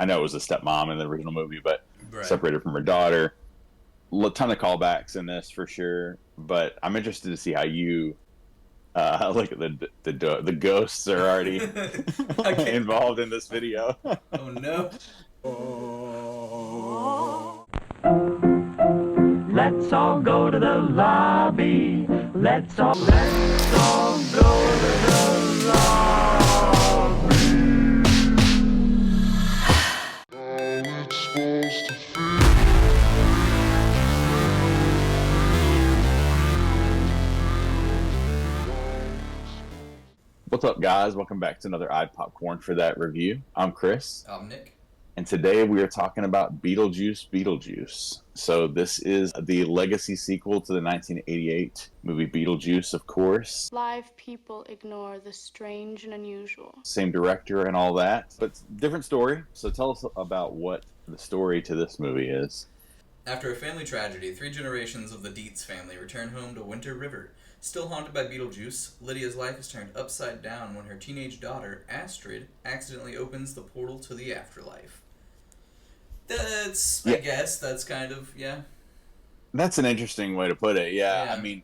I know it was a stepmom in the original movie, but Right. separated from her daughter. A ton of callbacks in this for sure, but I'm interested to see how you look at the ghosts are already I can't. involved in this video. Oh no. Let's all go to the lobby. Let's all go to the lobby. What's up, guys? Welcome back to another iPopcorn for that review. I'm Chris, Nick. and today we are talking about Beetlejuice Beetlejuice. So this is the legacy sequel to the 1988 movie Beetlejuice, of course. Live people ignore the strange and unusual. Same director and all that, but different story. So tell us about what the story to this movie is. After a family tragedy, 3 generations of the Dietz family return home to Winter River. Still haunted by Beetlejuice, Lydia's life is turned upside down when her teenage daughter, Astrid, accidentally opens the portal to the afterlife. I guess, that's kind of, yeah. That's an interesting way to put it. Yeah. Yeah. I mean,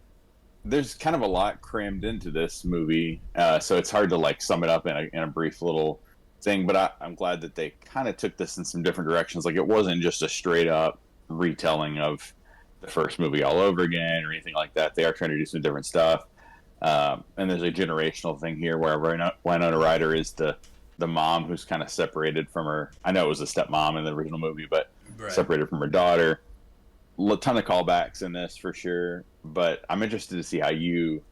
there's kind of a lot crammed into this movie, so it's hard to like sum it up in a brief little thing. But I'm glad that they kind of took this in some different directions. Like, it wasn't just a straight up retelling of the first movie all over again or anything like that. They are trying to do some different stuff, and there's a generational thing here where Winona Ryder is the mom who's kind of separated from her. I know it was a stepmom in the original movie, but Right. separated from her daughter. A ton of callbacks in this for sure, but I'm interested to see how you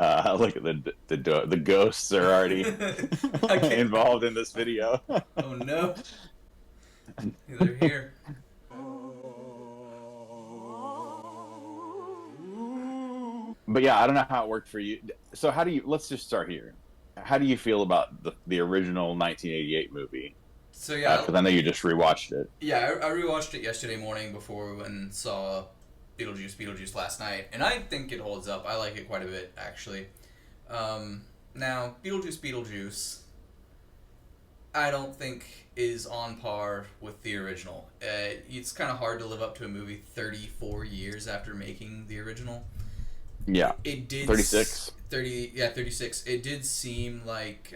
look at the ghosts are already I can't. involved in this video. Oh no. They're here. But yeah, I don't know how it worked for you. So let's just start here. How do you feel about the original 1988 movie? So yeah, Because I know you just rewatched it. yeah, I rewatched it yesterday morning before and saw Beetlejuice last night, and I think it holds up. I like it quite a bit, actually. Now, Beetlejuice, I don't think is on par with the original. It's kind of hard to live up to a movie 34 years after making the original. Yeah, It did 36. 36. It did seem like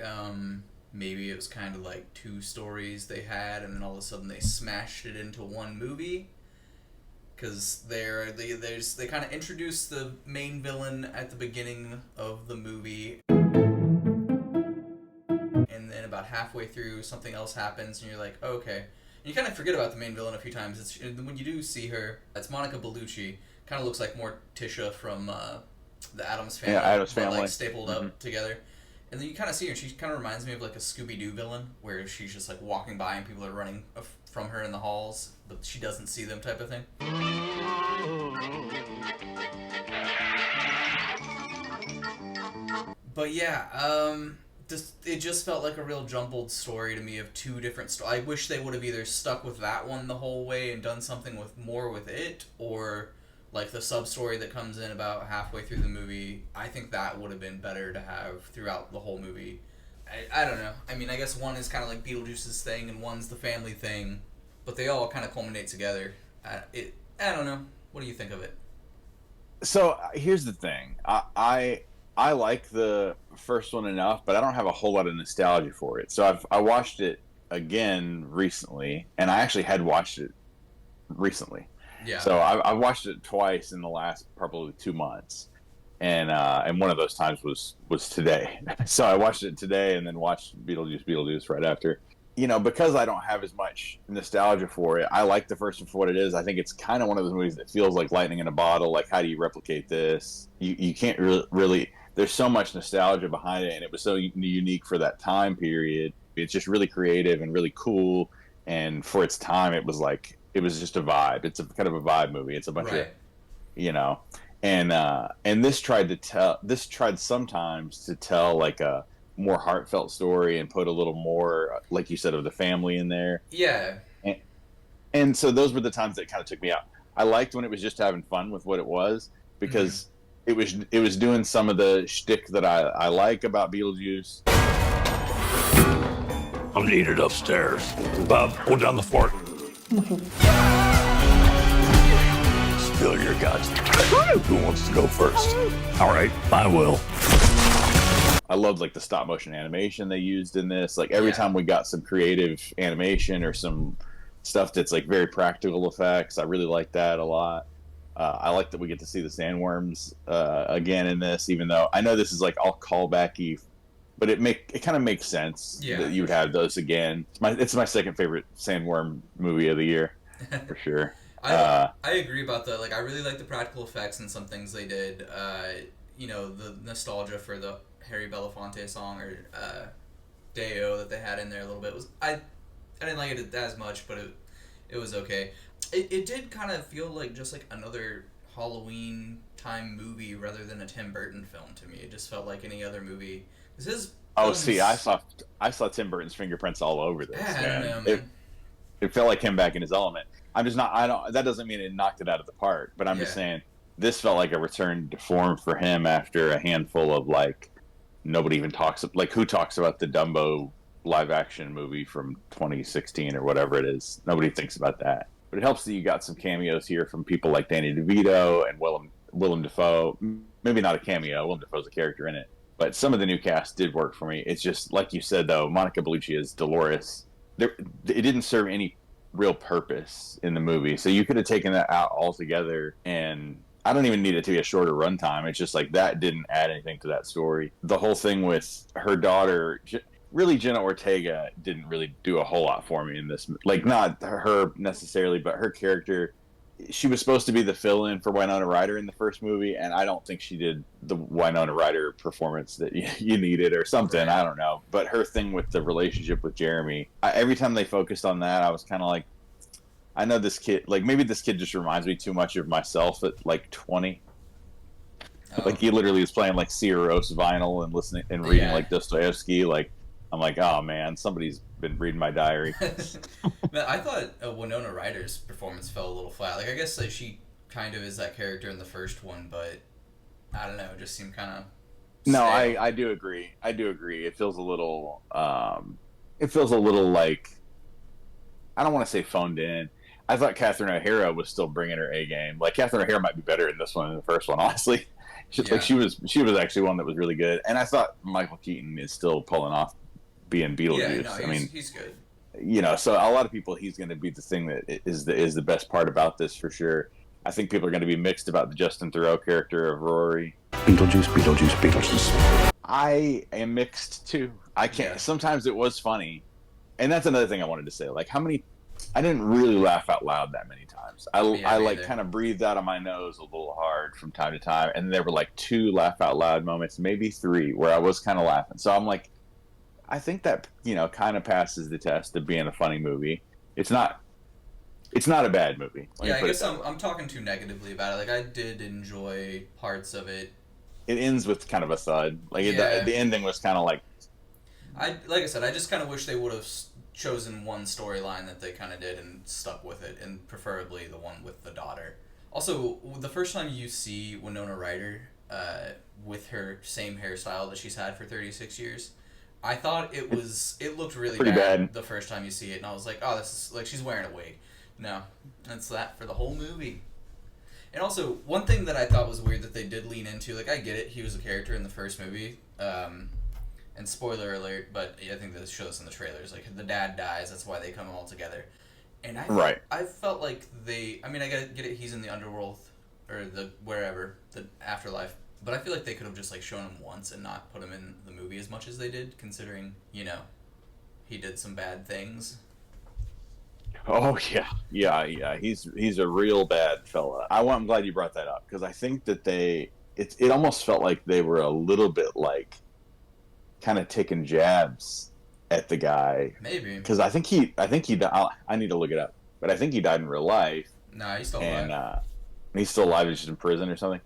maybe it was kind of like 2 stories they had, and then all of a sudden they smashed it into one movie. Because they kind of introduced the main villain at the beginning of the movie, and then about halfway through something else happens, and you're like, oh, okay. And you kind of forget about the main villain a few times. When you do see her, it's Monica Bellucci. Kind of looks like Morticia from the Addams Family. Yeah, Addams but, Family. like stapled up together. And then you kind of see her, and she kind of reminds me of like a Scooby-Doo villain, where she's just like walking by and people are running from her in the halls, but she doesn't see them, type of thing. But yeah, it just felt like a real jumbled story to me of 2 different stories. I wish they would have either stuck with that one the whole way and done something more with it, or like the sub-story that comes in about halfway through the movie. I think that would have been better to have throughout the whole movie. I don't know. I mean, I guess one is kind of like Beetlejuice's thing and one's the family thing, but they all kind of culminate together. I don't know. What do you think of it? So here's the thing. I like the first one enough, but I don't have a whole lot of nostalgia for it. So I watched it again recently, and I actually had watched it recently. Yeah. So I watched it twice in the last probably 2 months, and one of those times was today. So I watched it today and then watched Beetlejuice right after. You know, because I don't have as much nostalgia for it, I like the first one for what it is. I think it's kind of one of those movies that feels like lightning in a bottle. Like, how do you replicate this? You can't really. There's so much nostalgia behind it, and it was so unique for that time period. It's just really creative and really cool, and for its time, it was just a vibe. It's a kind of a vibe movie. It's a bunch of, you know, and this tried sometimes to tell like a more heartfelt story and put a little more, like you said, of the family in there. Yeah. And so those were the times that kind of took me out. I liked when it was just having fun with what it was, because it was doing some of the shtick that I like about Beetlejuice. I'm needed upstairs. Bob, hold down the fort. Spill your guts. Who wants to go first? All right, I will. I loved like the stop motion animation they used in this. Like every time we got some creative animation or some stuff that's like very practical effects, I really like that a lot. I like that we get to see the sandworms again in this, even though I know this is like all callbacky, but it kind of makes sense that you would have those again. It's my second favorite sandworm movie of the year for sure. I agree about that. Like I really like the practical effects and some things they did. You know, the nostalgia for the Harry Belafonte song or Deo that they had in there a little bit was I didn't like it as much, but it was okay. It did kind of feel like just like another Halloween time movie rather than a Tim Burton film to me. It just felt like any other movie. I saw Tim Burton's fingerprints all over this. I don't know, man. It felt like him back in his element. I'm just not. I don't. That doesn't mean it knocked it out of the park. But I'm just saying this felt like a return to form for him after a handful of like nobody even talks like who talks about the Dumbo live action movie from 2016 or whatever it is. Nobody thinks about that. But it helps that you got some cameos here from people like Danny DeVito and Willem Dafoe. Maybe not a cameo. Willem Dafoe's a character in it. But some of the new cast did work for me. It's just, like you said, though, Monica Bellucci as Dolores. It didn't serve any real purpose in the movie. So you could have taken that out altogether, and I don't even need it to be a shorter runtime. It's just like that didn't add anything to that story. The whole thing with her daughter... Really, Jenna Ortega didn't really do a whole lot for me in this. Like, not her necessarily, but her character. She was supposed to be the fill-in for Winona Ryder in the first movie, and I don't think she did the Winona Ryder performance that you needed or something. I don't know. But her thing with the relationship with Jeremy, every time they focused on that, I was kind of like, I know this kid, like, maybe this kid just reminds me too much of myself at, like, 20. Oh. Like, he literally was playing, like, Sierra Rose vinyl and listening and reading, like, Dostoevsky, like, I'm like, oh man, somebody's been reading my diary. Man, I thought Winona Ryder's performance fell a little flat. Like, I guess like she kind of is that character in the first one, but I don't know, it just seemed kind of. No, I do agree. It feels a little. Like, I don't want to say phoned in. I thought Catherine O'Hara was still bringing her A game. Like Catherine O'Hara might be better in this one than the first one, honestly. Like she was actually one that was really good, and I thought Michael Keaton is still pulling off being Beetlejuice. Yeah, no, I mean, he's good. You know, so a lot of people, he's going to be the thing that is the best part about this for sure. I think people are going to be mixed about the Justin Theroux character of Rory. Beetlejuice. I am mixed too. I can't. Yeah. Sometimes it was funny, and that's another thing I wanted to say. Like how many. I didn't really laugh out loud that many times. I like kind of breathed out of my nose a little hard from time to time, and there were like 2 laugh out loud moments, maybe 3, where I was kind of laughing. So I'm like, I think that kind of passes the test of being a funny movie. It's not a bad movie. Yeah, I guess I'm talking too negatively about it. Like I did enjoy parts of it. It ends with kind of a thud. Like the ending was kind of like. Like I said, I just kind of wish they would have chosen one storyline that they kind of did and stuck with it, and preferably the one with the daughter. Also, the first time you see Winona Ryder with her same hairstyle that she's had for 36 years, I thought it looked really bad the first time you see it, and I was like, oh, this is like she's wearing a wig. No, that's that for the whole movie. And also, one thing that I thought was weird that they did lean into, like I get it, he was a character in the first movie, and spoiler alert, but I think they show this in the trailers, like the dad dies, that's why they come all together. And I felt like I get it, he's in the underworld, or the afterlife, but I feel like they could have just like shown him once and not put him in the movie as much as they did, considering, he did some bad things. Oh yeah. He's a real bad fella. I'm glad you brought that up, because I think that it almost felt like they were a little bit like kind of taking jabs at the guy. Maybe. Because I think he died. I need to look it up, but I think he died in real life. No, he's still alive. And he's still alive. He's just in prison or something.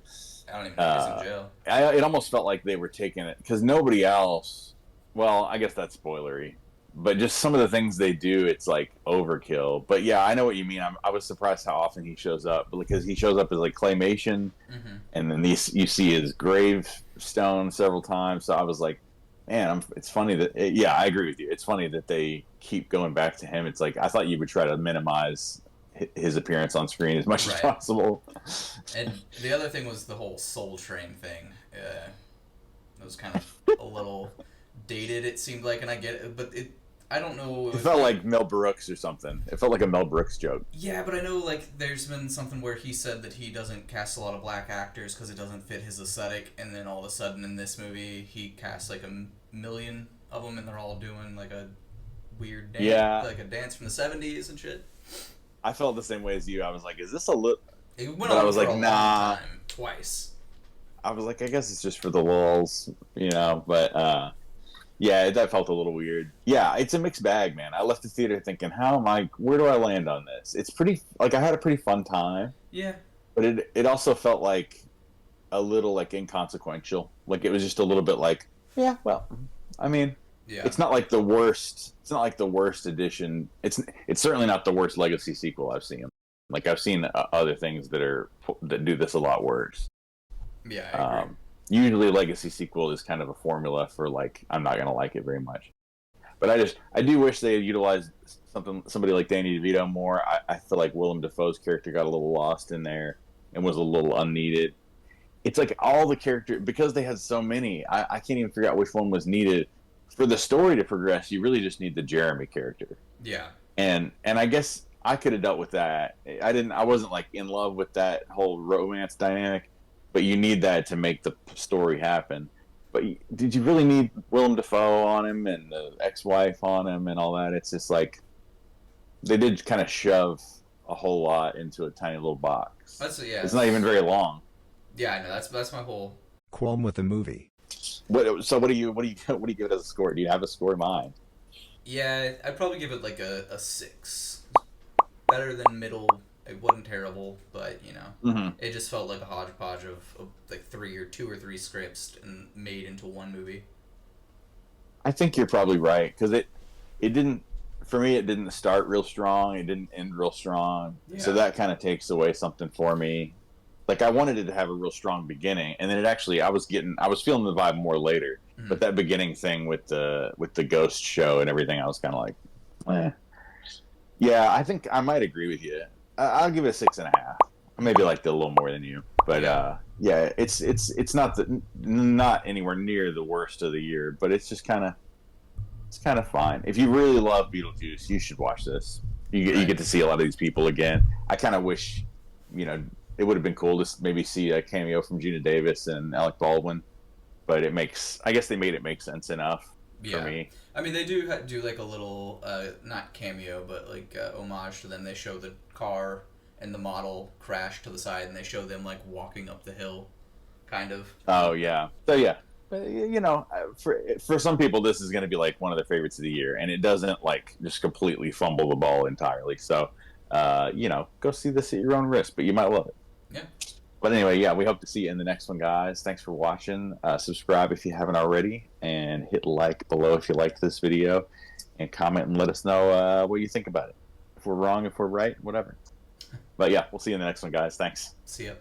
I don't even know if he's in jail. It almost felt like they were taking it because nobody else. Well, I guess that's spoilery, but just some of the things they do, it's like overkill. But yeah, I know what you mean. I was surprised how often he shows up, because he shows up as like claymation, and then you see his gravestone several times. So I was like, man, it's funny that yeah, I agree with you. It's funny that they keep going back to him. It's like I thought you would try to minimize his appearance on screen as much as Right. possible. And the other thing was the whole Soul Train thing. It was kind of a little dated. It seemed like, and I get it, but I don't know. It felt like Mel Brooks or something. It felt like a Mel Brooks joke. Yeah, but I know like there's been something where he said that he doesn't cast a lot of black actors because it doesn't fit his aesthetic, and then all of a sudden in this movie he casts like a million of them, and they're all doing like a weird dance, Yeah, like a dance from the '70s and shit. I felt the same way as you. I was like, is this a little? It went But on I was for like, a long nah. time, twice. I was like, I guess it's just for the lulz, you know. But yeah, that felt a little weird. Yeah, it's a mixed bag, man. I left the theater thinking, where do I land on this? It's pretty, like, I had a pretty fun time, Yeah, but it also felt like a little like inconsequential. Like it was just a little bit like, yeah, well, I mean, yeah, it's not like the worst. It's not like the worst edition. It's certainly not the worst Legacy sequel I've seen. Like I've seen other things that do this a lot worse. yeah. I agree. Usually Legacy sequel is kind of a formula for like I'm not gonna like it very much. But I do wish they had utilized somebody like Danny DeVito more. I feel like Willem Dafoe's character got a little lost in there and was a little unneeded. It's like all the character because they had so many. I can't even figure out which one was needed for the story to progress. You really just need the Jeremy character, Yeah, and I guess I could have dealt with that. I wasn't like in love with that whole romance dynamic, but you need that to make the story happen. But did you really need Willem Dafoe on him and the ex-wife on him and all that? It's just like they did kind of shove a whole lot into a tiny little box. yeah. It's not even very long. Yeah, I know. That's my whole. Qualm with the movie. So what do you give it as a score? Do you have a score in mind? Yeah, I'd probably give it like a 6. Better than middle. It wasn't terrible, but you know, Mm-hmm. it just felt like a hodgepodge of like two or three scripts and made into one movie. I think you're probably right because it didn't for me. It didn't start real strong. It didn't end real strong. So Yeah. that kind of takes away something for me. Like I wanted it to have a real strong beginning, and then I was feeling the vibe more later. Mhm. But that beginning thing with the ghost show and everything, I was kind of like, eh. Yeah, I think I might agree with you. I'll give it a 6.5. I maybe liked it a little more than you, but yeah, it's not anywhere near the worst of the year, but it's kind of fine. If you really love Beetlejuice, you should watch this. You get to see a lot of these people again. I kind of wish, it would have been cool to maybe see a cameo from Gina Davis and Alec Baldwin, but I guess they made it make sense enough for me. I mean, they do do like a little, not cameo, but like homage to them. They show the car and the model crash to the side, and they show them like walking up the hill, kind of. Oh yeah, so yeah, but, for some people, this is going to be like one of their favorites of the year, and it doesn't like just completely fumble the ball entirely. So, go see this at your own risk, but you might love it. Yeah. But anyway, yeah, we hope to see you in the next one, guys. Thanks for watching. Subscribe if you haven't already, and hit like below if you liked this video, and comment and let us know what you think about it. If we're wrong, if we're right, whatever. But yeah, we'll see you in the next one, guys. Thanks. See ya.